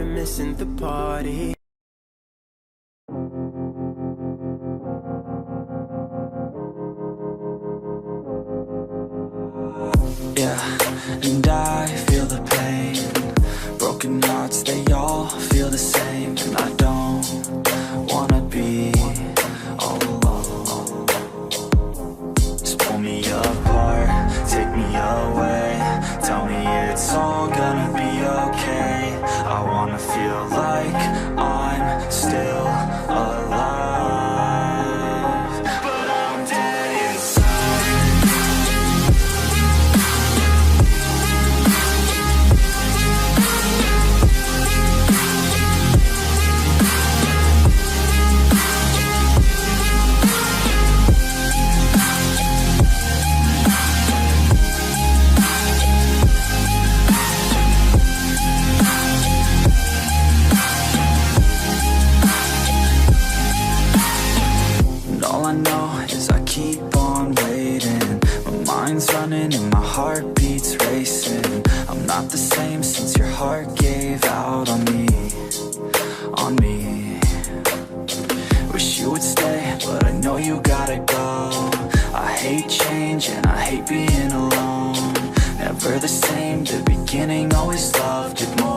been missing the party. Yeah, and I feel the pain. Broken hearts, they all feel the same. And I don't wanna be all alone. Just pull me apart, take me away. Tell me it's all gonna be okay. I wanna feel like I'm still alive, but I'm dead inside. Running and my heart beats racing. I'm not the same since your heart gave out on me, on me. Wish you would stay, but I know you gotta go. I hate change and I hate being alone. Never the same, the beginning always loved it more.